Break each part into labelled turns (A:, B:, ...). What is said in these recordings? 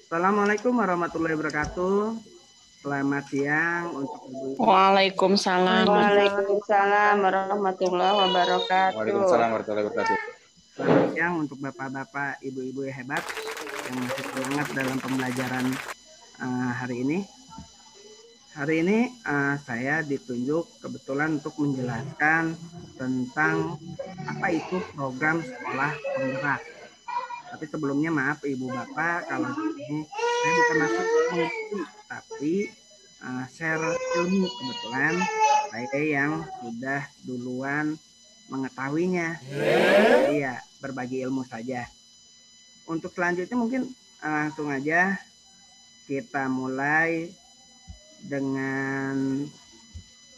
A: Assalamualaikum warahmatullahi wabarakatuh. Selamat siang untuk ibu-ibu.
B: Waalaikumsalam.
C: Waalaikumsalam warahmatullahi wabarakatuh.
D: Waalaikumsalam warahmatullahi wabarakatuh.
A: Selamat siang untuk bapak-bapak, ibu-ibu yang hebat yang masih semangat dalam pembelajaran hari ini. Hari ini saya ditunjuk kebetulan untuk menjelaskan tentang apa itu program sekolah penggerak. Tapi sebelumnya maaf ibu bapak kalau ini saya bukan masuk mengerti, tapi share ilmu kebetulan saya yang sudah duluan mengetahuinya. Jadi ya berbagi ilmu saja. Untuk selanjutnya mungkin langsung aja kita mulai dengan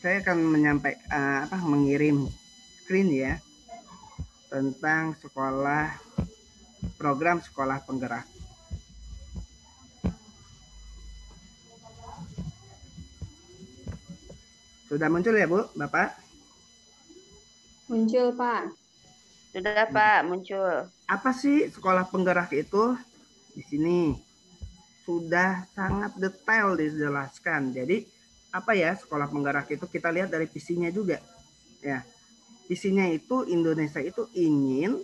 A: saya akan menyampaikan mengirim screen ya tentang program sekolah penggerak. Sudah muncul ya Bu, Bapak?
C: Muncul Pak. Sudah Pak, muncul.
A: Apa sih sekolah penggerak itu? Di sini sudah sangat detail dijelaskan. Jadi apa ya sekolah penggerak itu kita lihat dari visinya juga. Ya, visinya itu Indonesia itu ingin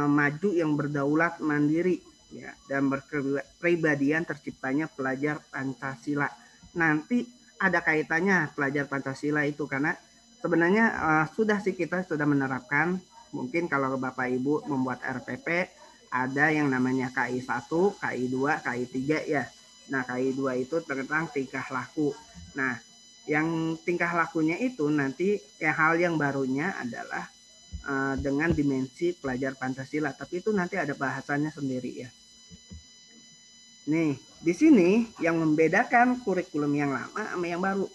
A: maju yang berdaulat mandiri ya dan berkepribadian terciptanya pelajar Pancasila. Nanti ada kaitannya pelajar Pancasila itu karena sebenarnya sudah sih kita sudah menerapkan. Mungkin kalau Bapak Ibu membuat RPP ada yang namanya KI 1, KI 2, KI 3 ya. Nah, KI 2 itu tentang tingkah laku. Nah, yang tingkah lakunya itu nanti hal yang barunya adalah dengan dimensi pelajar Pancasila, tapi itu nanti ada bahasannya sendiri ya. Nih, di sini yang membedakan kurikulum yang lama sama yang baru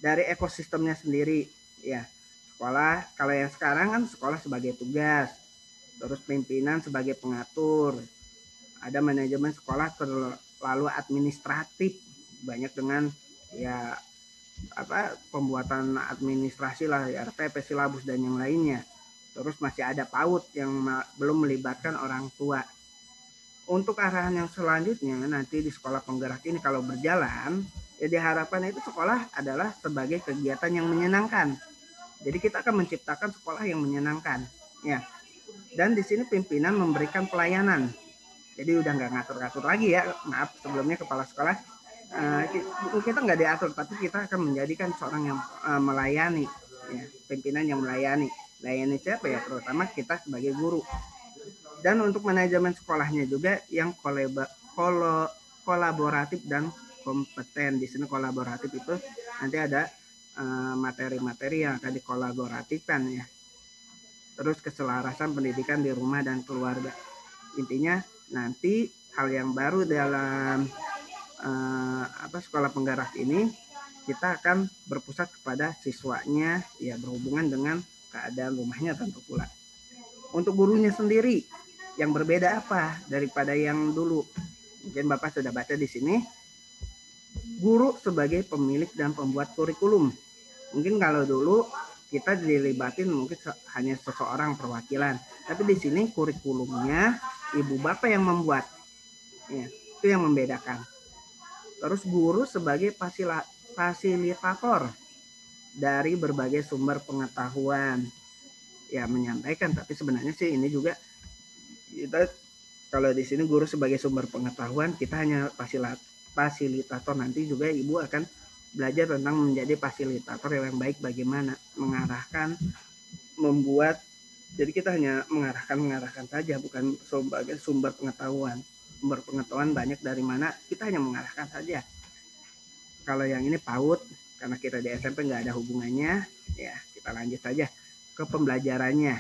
A: dari ekosistemnya sendiri ya. Sekolah kalau yang sekarang kan sekolah sebagai tugas, terus pimpinan sebagai pengatur, ada manajemen sekolah terlalu administratif, banyak dengan ya pembuatan administrasi lah, RPP, silabus dan yang lainnya. Terus masih ada PAUD yang belum melibatkan orang tua. Untuk arahan yang selanjutnya nanti di sekolah penggerak ini kalau berjalan, ya diharapkan itu sekolah adalah sebagai kegiatan yang menyenangkan. Jadi kita akan menciptakan sekolah yang menyenangkan, ya. Dan di sini pimpinan memberikan pelayanan. Jadi udah nggak ngatur-ngatur lagi ya. Maaf sebelumnya kepala sekolah kita nggak diatur, tapi kita akan menjadikan seorang yang melayani, ya, pimpinan yang melayani siapa ya, terutama kita sebagai guru. Dan untuk manajemen sekolahnya juga yang kolaboratif dan kompeten. Di sini kolaboratif itu nanti ada materi-materi yang akan dikolaboratifkan ya. Terus keselarasan pendidikan di rumah dan keluarga. Intinya nanti hal yang baru dalam sekolah penggerak ini kita akan berpusat kepada siswanya ya, berhubungan dengan keadaan rumahnya tentu pula. Untuk gurunya sendiri yang berbeda apa daripada yang dulu? Mungkin Bapak sudah baca di sini. Guru sebagai pemilik dan pembuat kurikulum. Mungkin kalau dulu kita dilibatin mungkin hanya seseorang perwakilan, tapi di sini kurikulumnya ibu bapak yang membuat. Ya, itu yang membedakan. Terus guru sebagai fasilitator dari berbagai sumber pengetahuan. Ya menyampaikan, tapi sebenarnya sih ini juga kita kalau di sini guru sebagai sumber pengetahuan, kita hanya fasilitator. Nanti juga ibu akan belajar tentang menjadi fasilitator yang baik, bagaimana mengarahkan, membuat. Jadi kita hanya mengarahkan saja, bukan sebagai sumber pengetahuan. Sumber pengetahuan banyak dari mana, kita hanya mengarahkan saja. Kalau yang ini PAUD, karena kita di SMP nggak ada hubungannya, ya kita lanjut saja ke pembelajarannya.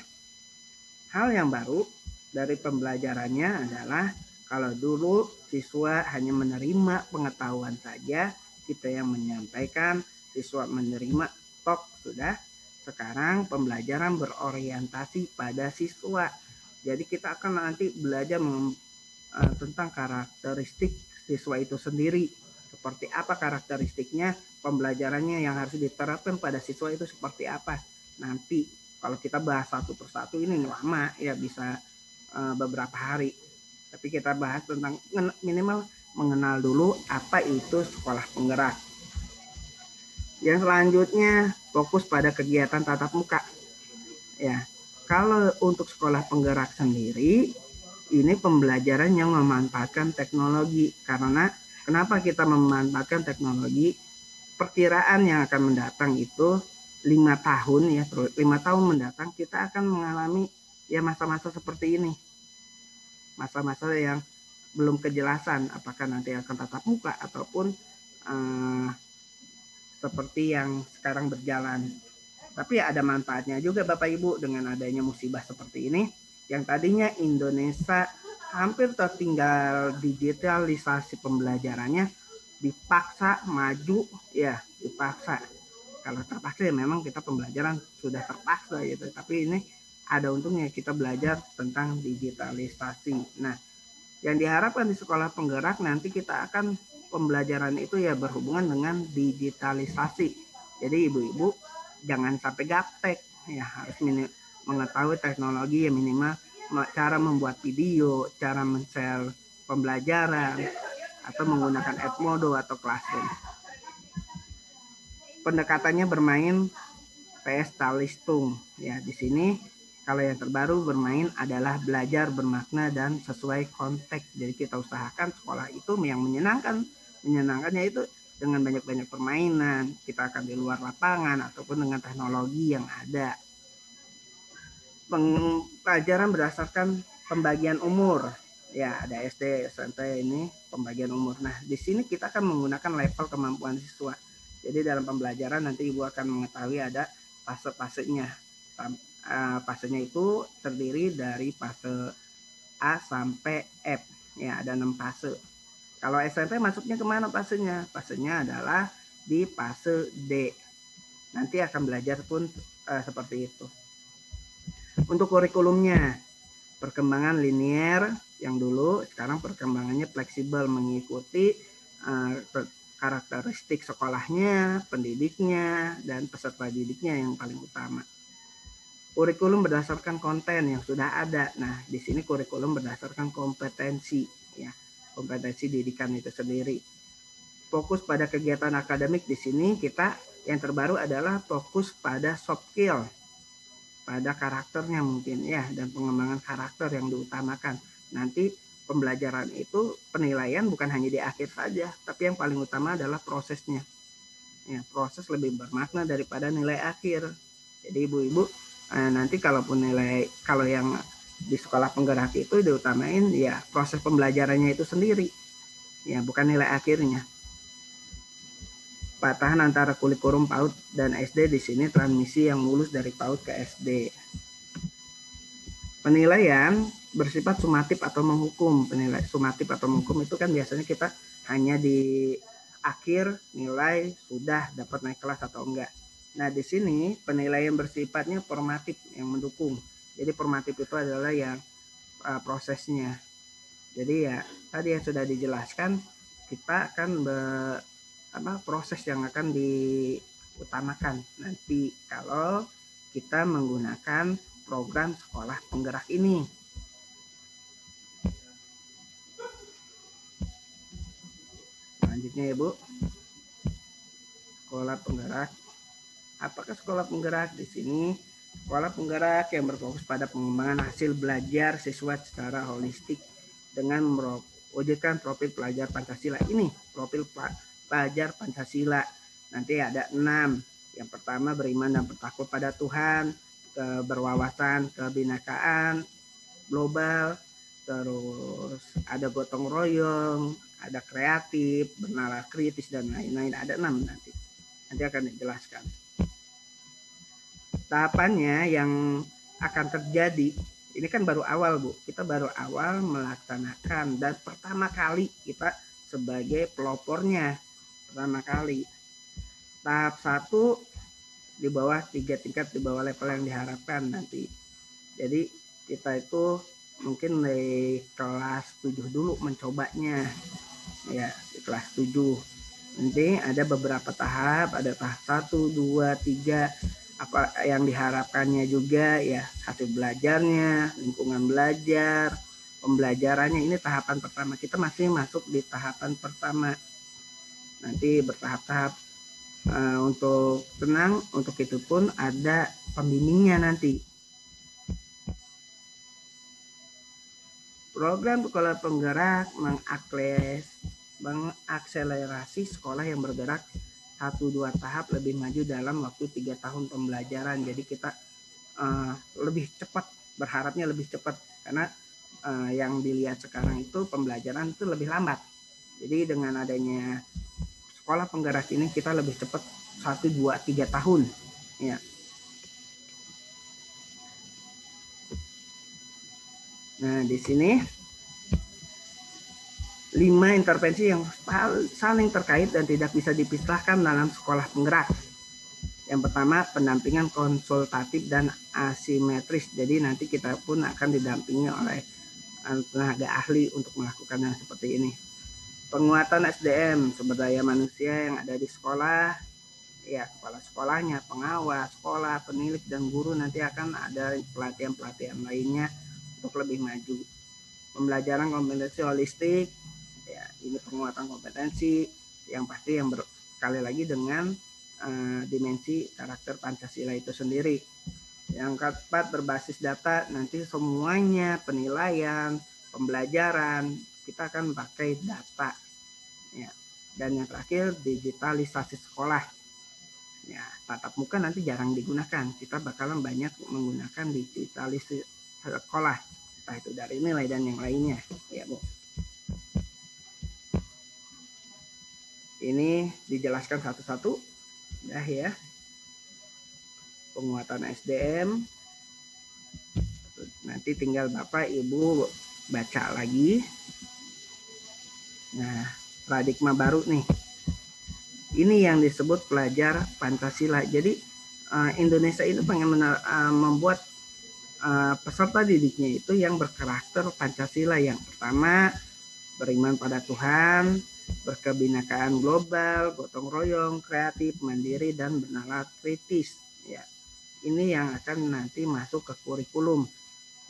A: Hal yang baru dari pembelajarannya adalah kalau dulu siswa hanya menerima pengetahuan saja, kita yang menyampaikan, siswa menerima tok sudah. Sekarang pembelajaran berorientasi pada siswa. Jadi kita akan nanti belajar tentang karakteristik siswa itu sendiri. Seperti apa karakteristiknya, pembelajarannya yang harus diterapkan pada siswa itu seperti apa. Nanti kalau kita bahas satu persatu ini lama ya, bisa beberapa hari. Tapi kita bahas tentang minimal mengenal dulu apa itu sekolah penggerak. Yang selanjutnya fokus pada kegiatan tatap muka. Ya, kalau untuk sekolah penggerak sendiri, ini pembelajaran yang memanfaatkan teknologi. Karena kenapa kita memanfaatkan teknologi? Perkiraan yang akan mendatang itu 5 tahun ya, 5 tahun mendatang kita akan mengalami ya masa-masa seperti ini, masa-masa yang belum kejelasan apakah nanti akan tatap muka ataupun seperti yang sekarang berjalan. Tapi ada manfaatnya juga Bapak Ibu dengan adanya musibah seperti ini, yang tadinya Indonesia hampir tertinggal digitalisasi pembelajarannya, dipaksa maju ya, dipaksa. Kalau terpaksa ya memang kita pembelajaran sudah terpaksa gitu, tapi ini ada untungnya kita belajar tentang digitalisasi. Nah, yang diharapkan di sekolah penggerak nanti kita akan pembelajaran itu ya berhubungan dengan digitalisasi. Jadi ibu-ibu jangan sampai gaptek ya, harus mengetahui teknologi ya, minimal cara membuat video, cara men-share pembelajaran atau menggunakan Edmodo atau Classroom. Pendekatannya bermain PS Talistung ya. Di sini kalau yang terbaru bermain adalah belajar bermakna dan sesuai konteks. Jadi kita usahakan sekolah itu yang menyenangkan. Menyenangkannya itu dengan banyak-banyak permainan. Kita akan di luar lapangan ataupun dengan teknologi yang ada. Pelajaran berdasarkan pembagian umur. Ya, ada SD, SMP ini pembagian umur. Nah, di sini kita akan menggunakan level kemampuan siswa. Jadi dalam pembelajaran nanti Ibu akan mengetahui ada fase-fasenya. Fasenya itu terdiri dari fase A sampai F. Ya, ada 6 fase. Kalau SMP masuknya kemana fasenya? Fasenya adalah di fase D. Nanti akan belajar pun seperti itu. Untuk kurikulumnya, perkembangan linier yang dulu, sekarang perkembangannya fleksibel mengikuti karakteristik sekolahnya, pendidiknya, dan peserta didiknya yang paling utama. Kurikulum berdasarkan konten yang sudah ada. Nah, di sini kurikulum berdasarkan kompetensi, ya, kompetensi didikan itu sendiri. Fokus pada kegiatan akademik di sini kita yang terbaru adalah fokus pada soft skill, pada karakternya mungkin ya, dan pengembangan karakter yang diutamakan. Nanti pembelajaran itu penilaian bukan hanya di akhir saja, tapi yang paling utama adalah prosesnya. Ya, proses lebih bermakna daripada nilai akhir. Jadi ibu-ibu nanti kalaupun nilai, kalau yang di sekolah penggerak itu diutamain ya proses pembelajarannya itu sendiri, ya bukan nilai akhirnya. Patahan antara kurikulum PAUD dan SD di sini transmisi yang lulus dari PAUD ke SD. Penilaian bersifat sumatif atau menghukum. Penilaian sumatif atau menghukum itu kan biasanya kita hanya di akhir nilai sudah dapat naik kelas atau enggak. Nah, di sini penilaian bersifatnya formatif yang mendukung. Jadi formatif itu adalah yang prosesnya. Jadi ya tadi yang sudah dijelaskan, kita akan proses yang akan diutamakan nanti kalau kita menggunakan program sekolah penggerak ini. Selanjutnya ya Bu, sekolah penggerak. Apakah sekolah penggerak? Di sini sekolah penggerak yang berfokus pada pengembangan hasil belajar siswa secara holistik dengan mewujudkan profil pelajar Pancasila. Ini profil pelajar Pancasila. Nanti ada 6. Yang pertama beriman dan bertakwa pada Tuhan, berwawasan kebinekaan global, terus ada gotong royong, ada kreatif, bernalar kritis, dan lain-lain. Ada 6 nanti akan dijelaskan. Tahapannya yang akan terjadi, ini kan baru awal Bu, kita baru awal melaksanakan, dan pertama kali kita sebagai pelopornya, pertama kali. Tahap 1 di bawah 3 tingkat, di bawah level yang diharapkan nanti. Jadi kita itu mungkin di kelas 7 dulu mencobanya, ya di kelas 7. Nanti ada beberapa tahap, ada tahap 1, 2, 3, apa yang diharapkannya juga ya, hasil belajarnya, lingkungan belajar, pembelajarannya. Ini tahapan pertama, kita masih masuk di tahapan pertama, nanti bertahap-tahap. Untuk tenang, untuk itu pun ada pembimbingnya nanti. Program sekolah penggerak mengakselerasi sekolah yang bergerak 1-2 tahap lebih maju dalam waktu 3 tahun pembelajaran. Jadi kita lebih cepat, berharapnya lebih cepat, karena yang dilihat sekarang itu pembelajaran itu lebih lambat. Jadi dengan adanya sekolah penggerak ini kita lebih cepat 1, 2, 3 tahun ya. Nah, di sini 5 intervensi yang saling terkait dan tidak bisa dipisahkan dalam sekolah penggerak. Yang pertama, pendampingan konsultatif dan asimetris. Jadi nanti kita pun akan didampingi oleh tenaga ahli untuk melakukan yang seperti ini. Penguatan SDM, sumber daya manusia yang ada di sekolah, ya kepala sekolahnya, pengawas sekolah, penilik, dan guru. Nanti akan ada pelatihan-pelatihan lainnya untuk lebih maju. Pembelajaran kompetensi holistik, ya ini penguatan kompetensi yang pasti yang sekali lagi dengan dimensi karakter Pancasila itu sendiri. Yang keempat, berbasis data, nanti semuanya penilaian, pembelajaran kita akan pakai data ya. Dan yang terakhir, digitalisasi sekolah ya. Tatap muka nanti jarang digunakan, kita bakalan banyak menggunakan digitalisasi sekolah, entah itu dari nilai dan yang lainnya ya Bu. Ini dijelaskan satu-satu ya. Penguatan SDM, nanti tinggal Bapak Ibu baca lagi. Nah, paradigma baru nih, ini yang disebut pelajar Pancasila. Jadi Indonesia itu pengen membuat peserta didiknya itu yang berkarakter Pancasila. Yang pertama, beriman pada Tuhan, berkebinekaan global, gotong royong, kreatif, mandiri, dan bernalar kritis ya. Ini yang akan nanti masuk ke kurikulum.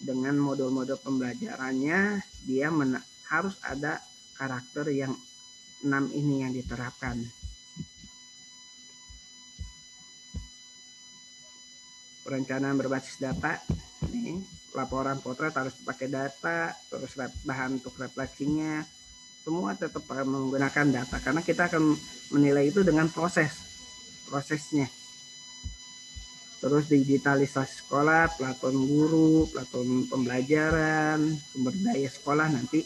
A: Dengan modul-modul pembelajarannya dia harus ada karakter yang 6 ini yang diterapkan. Perencanaan berbasis data, nih laporan potret harus pakai data, terus bahan untuk refleksinya semua tetap menggunakan data, karena kita akan menilai itu dengan prosesnya. Terus digitalisasi sekolah, platform guru, platform pembelajaran, sumber daya sekolah, nanti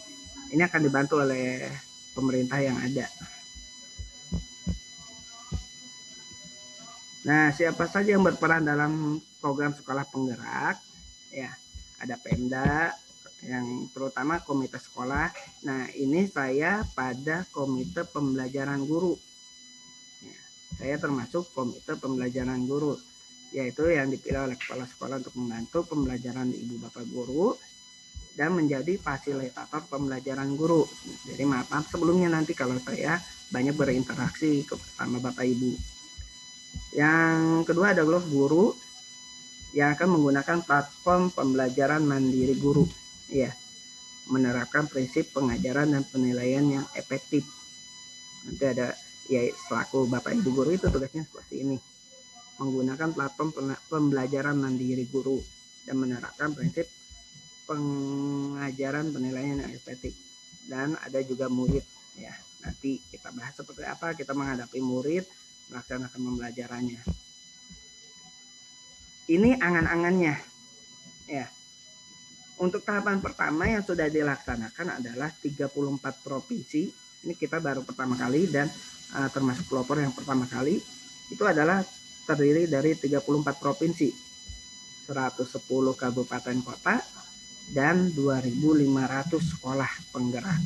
A: ini akan dibantu oleh pemerintah yang ada. Nah, siapa saja yang berperan dalam program sekolah penggerak? Ya, ada Pemda, yang terutama komite sekolah. Nah, ini saya pada komite pembelajaran guru. Ya, saya termasuk komite pembelajaran guru, yaitu yang dipilih oleh kepala sekolah untuk membantu pembelajaran ibu bapak guru dan menjadi fasilitator pembelajaran guru. Jadi maaf sebelumnya nanti kalau saya banyak berinteraksi sama bapak ibu. Yang kedua adalah guru yang akan menggunakan platform pembelajaran mandiri guru, ya, menerapkan prinsip pengajaran dan penilaian yang efektif. Nanti ada ya selaku bapak ibu guru itu tugasnya seperti ini, menggunakan platform pembelajaran mandiri guru dan menerapkan prinsip pengajaran penilaian yang efektif. Dan ada juga murid ya, nanti kita bahas seperti apa kita menghadapi murid melaksanakan pembelajarannya. Ini angan-angannya ya. Untuk tahapan pertama yang sudah dilaksanakan adalah 34 provinsi. Ini kita baru pertama kali dan termasuk pelopor yang pertama kali. Itu adalah terdiri dari 34 provinsi, 110 kabupaten kota, dan 2.500 sekolah penggerak.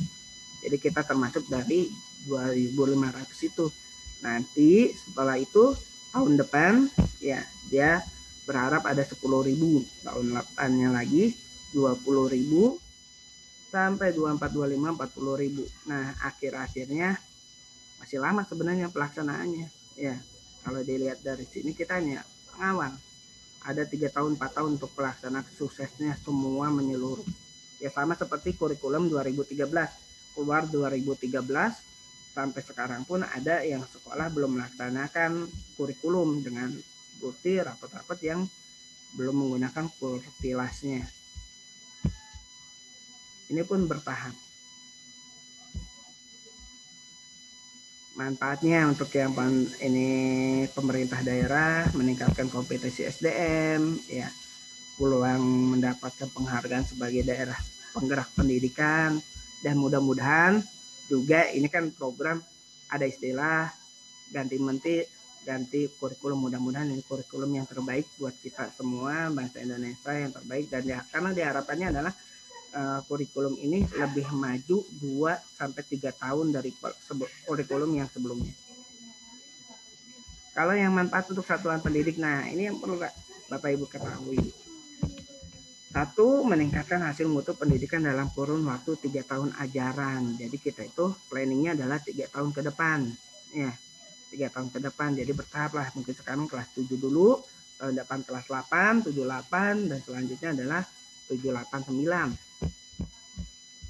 A: Jadi kita termasuk dari 2.500 itu. Nanti setelah itu tahun depan ya dia berharap ada 10.000, tahun depannya lagi 20.000 sampai 24, 25, 40.000. Nah, akhir-akhirnya masih lama sebenarnya pelaksanaannya. Ya, kalau dilihat dari sini kita hanya pengawal. Ada 3 tahun, 4 tahun untuk pelaksanaan suksesnya semua menyeluruh. Ya sama seperti kurikulum 2013. Keluar 2013, sampai sekarang pun ada yang sekolah belum melaksanakan kurikulum dengan bukti rapat-rapat yang belum menggunakan kurtilasnya. Ini pun bertahap. Manfaatnya untuk yang ini pemerintah daerah meningkatkan kompetensi SDM, ya, peluang mendapatkan penghargaan sebagai daerah penggerak pendidikan, dan mudah-mudahan juga ini kan program ada istilah ganti menteri ganti kurikulum, mudah-mudahan ini kurikulum yang terbaik buat kita semua bangsa Indonesia yang terbaik, dan ya karena diharapkannya adalah kurikulum ini lebih maju 2-3 tahun dari kurikulum yang sebelumnya. Kalau yang manfaat untuk satuan pendidik, nah ini yang perlu Bapak Ibu ketahui. Satu, meningkatkan hasil mutu pendidikan dalam kurun waktu 3 tahun ajaran. Jadi kita itu planningnya adalah 3 tahun ke depan. Ya, 3 tahun ke depan. Jadi bertahap lah. Mungkin sekarang kelas 7 dulu, tahun depan kelas 8, 7, 8, dan selanjutnya adalah 7, 8, 9.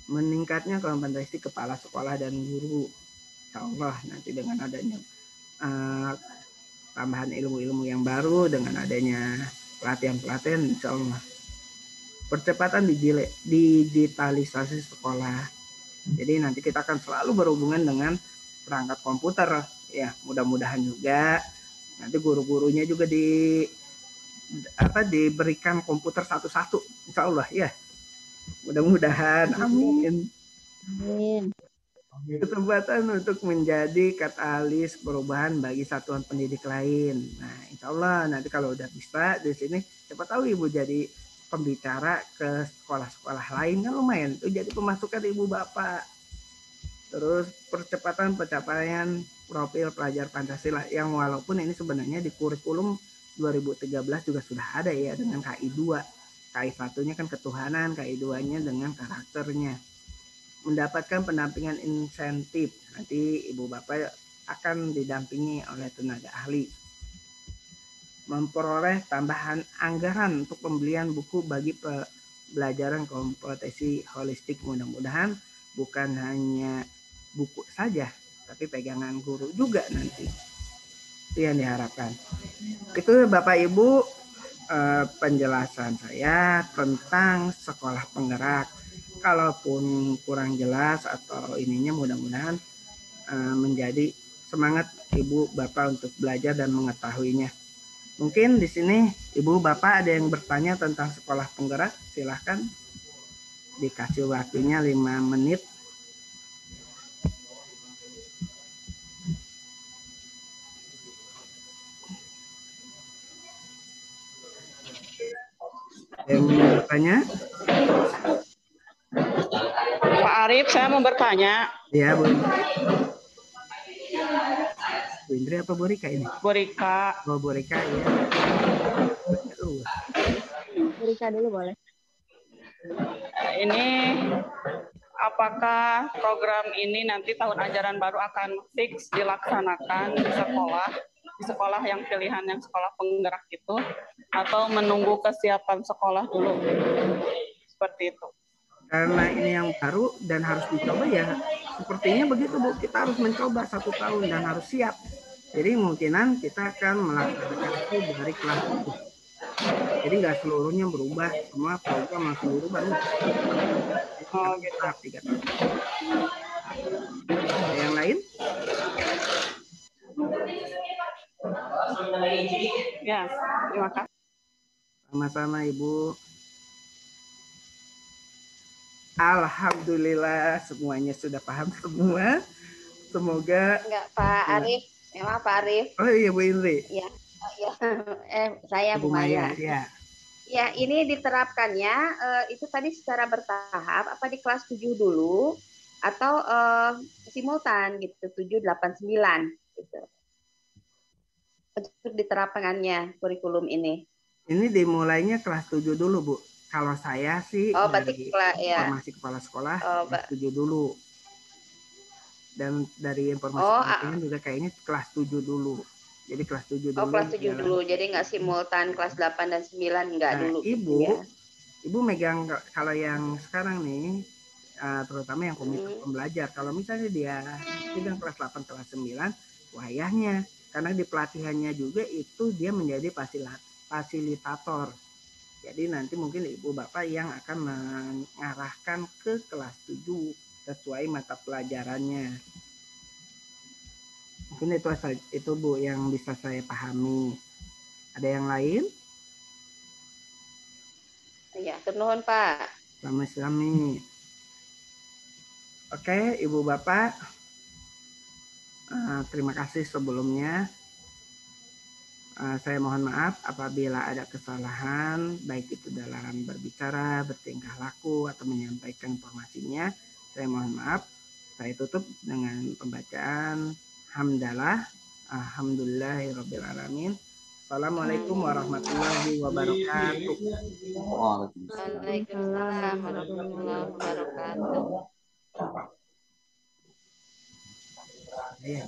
A: Meningkatnya kompetensi kepala sekolah dan guru. Insya Allah nanti dengan adanya tambahan ilmu-ilmu yang baru, dengan adanya pelatihan-pelatihan, insya Allah. Percepatan digitalisasi sekolah. Jadi nanti kita akan selalu berhubungan dengan perangkat komputer. Ya, mudah-mudahan juga nanti guru-gurunya juga diberikan komputer satu-satu, insya Allah ya. Mudah-mudahan, amin.
C: Amin.
A: Kesempatan untuk menjadi katalis perubahan bagi satuan pendidik lain. Nah, insya Allah nanti kalau udah bisa di sini, siapa tahu Ibu jadi pembicara ke sekolah-sekolah lain, kan lumayan itu jadi pemasukan Ibu Bapak. Terus percepatan pencapaian profil pelajar Pancasila yang walaupun ini sebenarnya di kurikulum 2013 juga sudah ada ya dengan KI 2. KI 1-nya kan ketuhanan, KI 2-nya dengan karakternya. Mendapatkan pendampingan insentif. Nanti Ibu Bapak akan didampingi oleh tenaga ahli. Memperoleh tambahan anggaran untuk pembelian buku bagi pelajaran kompetensi holistik. Mudah-mudahan bukan hanya buku saja, tapi pegangan guru juga nanti. Itu yang diharapkan. Itu Bapak Ibu penjelasan saya tentang sekolah penggerak. Kalaupun kurang jelas atau ininya, mudah-mudahan menjadi semangat Ibu Bapak untuk belajar dan mengetahuinya. Mungkin di sini Ibu Bapak ada yang bertanya tentang sekolah penggerak, silahkan dikasih waktunya 5 menit. Yang mau bertanya?
B: Pak Arief, saya mau bertanya.
A: Ya, Bu Indri. Bu Indri apa Bu Rika ini?
B: Bu Rika.
A: Oh, Bu Rika ya.
C: Bu Rika dulu boleh.
B: Ini apakah program ini nanti tahun ajaran baru akan fix dilaksanakan di sekolah yang pilihan yang sekolah penggerak itu, atau menunggu kesiapan sekolah dulu? Seperti itu.
A: Karena ini yang baru dan harus dicoba ya, sepertinya begitu Bu, kita harus mencoba 1 tahun dan harus siap. Jadi kemungkinan kita akan melaksanakan itu dari kelas 1. Jadi nggak seluruhnya berubah, semua program langsung berubah.
B: Oh gitu.
A: Ada yang lain?
B: Ya, terima kasih.
A: Sama-sama Ibu. Alhamdulillah semuanya sudah paham semua. Semoga.
C: Enggak, Pak Arief. Memang Pak Arief.
A: Oh iya Bu Indri.
C: Iya. Saya Bu Maya.
A: Ya.
C: Ya, ini diterapkannya itu tadi secara bertahap, apa di kelas 7 dulu atau simultan gitu, 7, 8, 9 gitu. Untuk diterapkannya kurikulum ini. Ini
A: dimulainya kelas 7 dulu Bu. Kalau saya sih dari informasi kepala sekolah kelas 7 dulu. Dan dari informasi pelatihan juga kayaknya kelas 7 dulu. Jadi kelas 7
C: Oh,
A: dulu.
C: kelas 7 dulu. Jadi nggak simultan kelas 8 dan 9 nggak dulu.
A: Ibu,
C: gitu ya.
A: Ibu megang kalau yang sekarang nih, terutama yang komite pembelajar. Kalau misalnya dia pegang kelas 8, kelas 9, wayahnya. Karena di pelatihannya juga itu dia menjadi fasilitator. Jadi nanti mungkin ibu bapak yang akan mengarahkan ke kelas 7 sesuai mata pelajarannya. Mungkin itu Bu yang bisa saya pahami. Ada yang lain?
C: Iya, turun Pak.
A: Selamat. Oke, Ibu Bapak, terima kasih sebelumnya. Saya mohon maaf apabila ada kesalahan, baik itu dalam berbicara, bertingkah laku, atau menyampaikan informasinya. Saya mohon maaf. Saya tutup dengan pembacaan hamdalah. Alhamdulillahirrabbilalamin. Assalamualaikum warahmatullahi wabarakatuh.
C: Waalaikumsalam warahmatullahi wabarakatuh.
A: Ya,